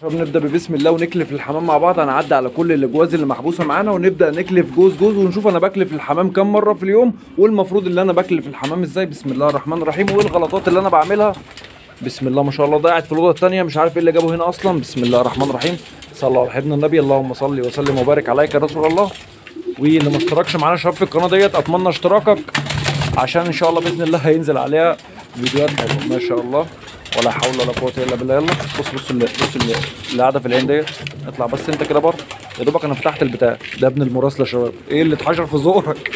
نبدا ببسم الله ونكلف الحمام مع بعض. هنعدي على كل الاجواز اللي محبوسه معانا ونبدا نكلف جوز جوز ونشوف انا بكلف الحمام كام مره في اليوم، والمفروض اللي انا بكلف الحمام ازاي. بسم الله الرحمن الرحيم. وايه الغلطات اللي انا بعملها؟ بسم الله ما شاء الله. ضاعت في الاوضه الثانيه، مش عارف ايه اللي جابه هنا اصلا. بسم الله الرحمن الرحيم. صلوا على حبيبنا النبي. اللهم صل وسلم وبارك عليك يا رسول الله. واللي ما اشتركش معانا شباب في القناه ديت اتمنى اشتراكك، عشان ان شاء الله باذن الله هينزل عليها فيديوهات حلوه ما شاء الله. ولا حول ولا قوه الا بالله. يلا بص اللي قاعده في العين ديت. اطلع بس انت كده بره يا دوبك. انا فتحت البتاع ده ابن المراسله يا شباب. ايه اللي اتحشر في زورك؟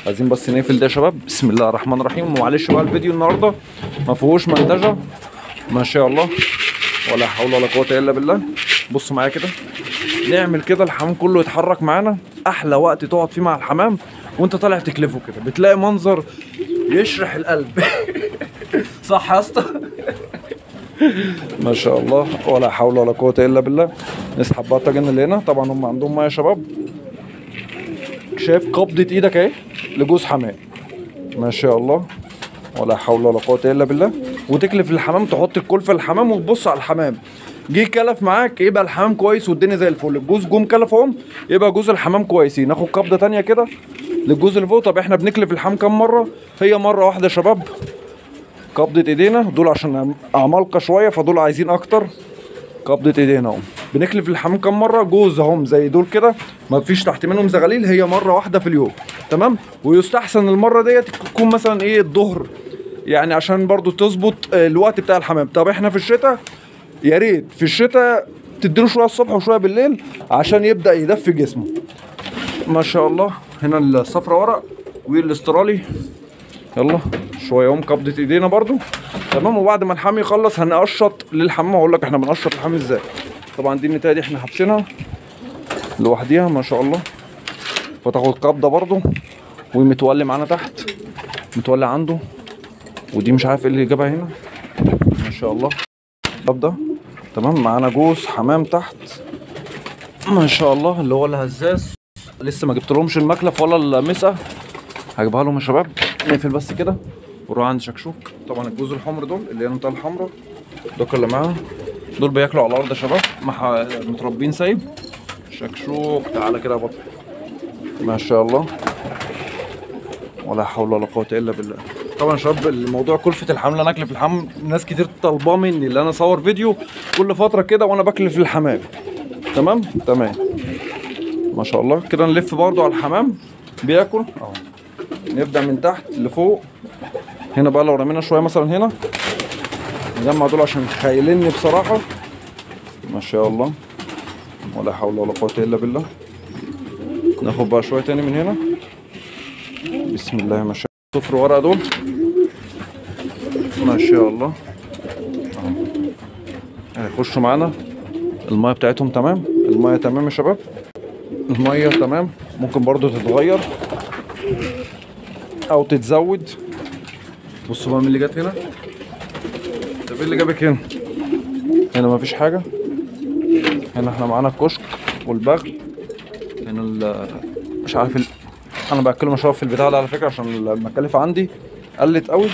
عايزين بس نقفل ده يا شباب. بسم الله الرحمن الرحيم. ومعلش بقى الفيديو النهارده ما فيهوش منتجه ما شاء الله. ولا حول ولا قوه الا بالله. بصوا معايا كده، نعمل كده الحمام كله يتحرك معانا. احلى وقت تقعد فيه مع الحمام وانت طالع تكلفه كده، بتلاقي منظر يشرح القلب. صح يا اسطى؟ ما شاء الله. ولا حول ولا قوه الا بالله. نسحب بقى الطاجن اللي هنا. طبعا هم عندهم ميه يا شباب. شايف قبضه ايدك اهي لجوز حمام ما شاء الله. ولا حول ولا قوه الا بالله. وتكلف الحمام، تحط الكلفه للحمام وتبص على الحمام. جه كلف معاك يبقى الحمام كويس والدنيا زي الفل. الجوز جم كلفهم يبقى جوز الحمام كويسين. ناخد قبضه ثانيه كده للجوز اللي فوق. طب احنا بنكلف الحمام كام مره؟ هي مره واحده يا شباب. قبضه ايدينا دول عشان عمالقه شويه فدول عايزين اكتر. قبضه ايدينا اهو. بنكلف الحمام كام مره؟ جوز اهم زي دول كده، ما فيش تحت منهم زغاليل. هي مره واحده في اليوم تمام. ويستحسن المره ديت تكون مثلا ايه الظهر، يعني عشان برضو تظبط الوقت بتاع الحمام. طب احنا في الشتاء يا ريت في الشتاء تديله شويه الصبح وشويه بالليل عشان يبدا يدفي جسمه ما شاء الله. هنا الصفرة ورق والاسترالي. يلا شويه هم قبضه ايدينا برضو تمام. وبعد ما الحمام يخلص هنقشط للحمام. هقول لك احنا بنقشط الحمام ازاي. طبعا دي النتايه دي احنا حابسينها لوحديها ما شاء الله. فتاخد قبضه برضو. ومتولي معانا تحت، متولي عنده. ودي مش عارف ايه اللي جابها هنا ما شاء الله. قبضه تمام. معانا جوز حمام تحت ما شاء الله اللي هو الهزاز. لسه ما جبت لهمش المكلف ولا المسقه، هجيبها لهم يا شباب. نقفل بس كده ونروح عند شكشوك. طبعا الجوز الحمر دول اللي هي المنطقه الحمراء دول اللي معاها دول بياكلوا على الارض يا شباب، متربين سايب. شكشوك تعالى كده يا بطل ما شاء الله. ولا حول ولا قوه الا بالله. طبعا يا شباب الموضوع كلفه الحمام اللي انا اكلف الحمام، ناس كتير طالباه مني اللي انا اصور فيديو كل فتره كده وانا بكلف الحمام تمام ما شاء الله. كده نلف برضو على الحمام بياكل اهو. نبدا من تحت لفوق. هنا بقى لو رمينا شويه مثلا هنا نجمع دول عشان خايليني بصراحه ما شاء الله. ولا حول ولا قوه الا بالله. ناخد بقى شويه تاني من هنا. بسم الله ما شاء الله. صفر ورقه دول ما شاء الله اهو. هيخشوا معانا. الميه بتاعتهم تمام. الميه تمام يا شباب. الميه تمام. ممكن برضو تتغير او تتزود. بصوا بقى مين اللي جت هنا. طب ايه اللي جابك هنا؟ هنا مفيش حاجه. هنا احنا معانا الكشك والبغل. هنا مش عارف انا باكله مشروب في البتاع ده على فكره عشان المكلفه عندي قلت قوي.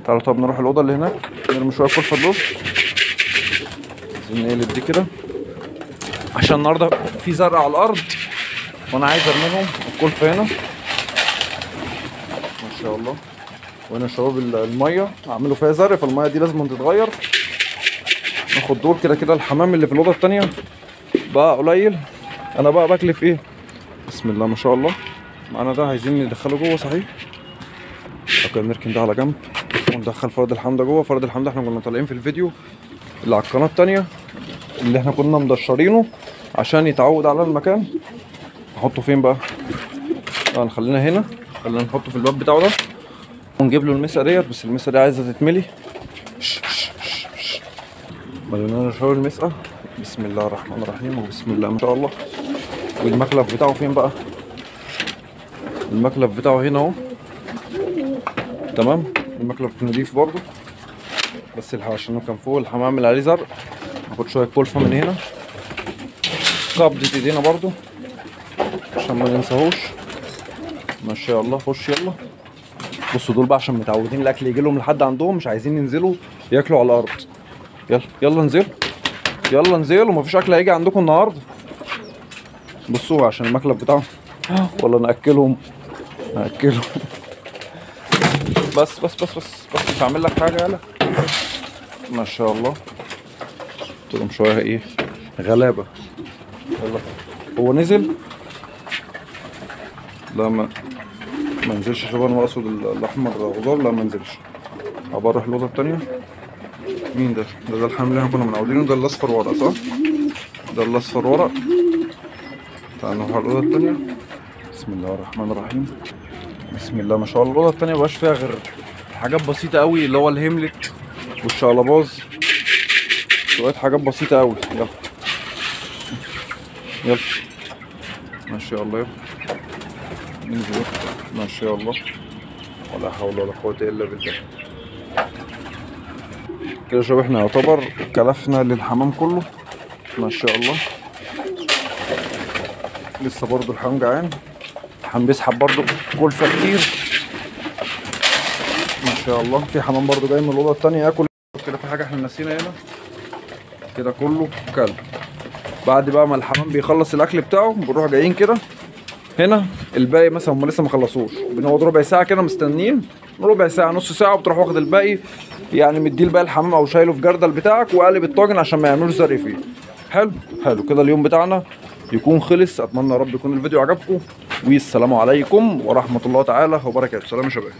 تعالوا طب نروح الاوضه اللي هناك نرمي شويه كلفه دول. عايزين نقلب دي كده عشان النهارده في زرع على الارض وانا عايز ارمي لهم الكلفه هنا ما شاء الله. وهنا يا شباب الميه اعملوا فيها زرع فالميه دي لازم تتغير. ناخد دول كده كده. الحمام اللي في الاوضه الثانيه بقى قليل. انا بقى بكلف ايه؟ بسم الله ما شاء الله. معانا ده عايزين ندخله جوه صحيح. اوكي نركن ده على جنب وندخل فرد الحمام ده جوه. فرد الحمام ده احنا كنا طالعين في الفيديو اللي على القناه الثانيه اللي احنا كنا مدشرينه عشان يتعود على المكان. نحطه فين بقى؟ نخلينا هنا. خلينا نحطه في الباب بتاعه ده ونجيب له المسقه ديت. بس المسقه دي عايزه تتملي. ملينا شويه المسقه. بسم الله الرحمن الرحيم. وبسم الله ما شاء الله. والمكلف بتاعه فين بقى؟ المكلف بتاعه هنا اهو تمام. المكلف نضيف برضه بس عشان كان فوق الحمام اللي عليه زرق. ناخد شويه كلفه من هنا. قبضه ايدينا برضه عشان ما ننساهوش ما شاء الله. خش يلا. بصوا دول بقى عشان متعودين الاكل يجي لهم لحد عندهم مش عايزين ينزلوا ياكلوا على الارض. يلا يلا انزلوا يلا انزلوا، مفيش اكل هيجي عندكم النهارده. بصوا عشان المكلب بتاعهم ولا ناكلهم؟ ناكلهم. بس هعمل لك حاجه. يلا ما شاء الله. قلت لهم شويه ايه غلابه. يلا هو نزل؟ لا ما نزلش. شوف انا اقصد الاحمر غزال. لا ما نزلش. هبقى اروح الاوضه التانيه. مين ده؟ ده الحمام اللي احنا كنا متعودينه. ده الاصفر ورق صح؟ ده الاصفر ورق. تعالوا نروح على الاوضه التانيه. بسم الله الرحمن الرحيم. بسم الله ما شاء الله. الاوضه التانيه مبقاش فيها غير حاجات بسيطه قوي، اللي هو الهملت والشقلباز، شويه حاجات بسيطه قوي. يلا يلا ما شاء الله. يلا ننزل ما شاء الله. ولا حول ولا قوه الا بالله. كده شباب احنا يعتبر كلفنا للحمام كله ما شاء الله. لسه برضو الحمام جعان. الحمام بيسحب برضو كلفة كتير ما شاء الله. في حمام برضو جاي من الأوضة التانية ياكل. كده في حاجة احنا ناسينا هنا. كده كله كلب. بعد بقى ما الحمام بيخلص الأكل بتاعه بنروح جايين كده هنا. الباقي مثلا هم لسه ما خلصوش، بنقعد ربع ساعة كده مستنيين. ربع ساعة نص ساعة وبتروح واخد الباقي، يعني مديه الباقي الحمام او شايله في جردل بتاعك وقالب الطاجن عشان ما يعملوش زري فيه. حلو كده اليوم بتاعنا يكون خلص. اتمنى يا رب يكون الفيديو عجبكم، والسلام عليكم ورحمة الله تعالى وبركاته. سلام يا شباب.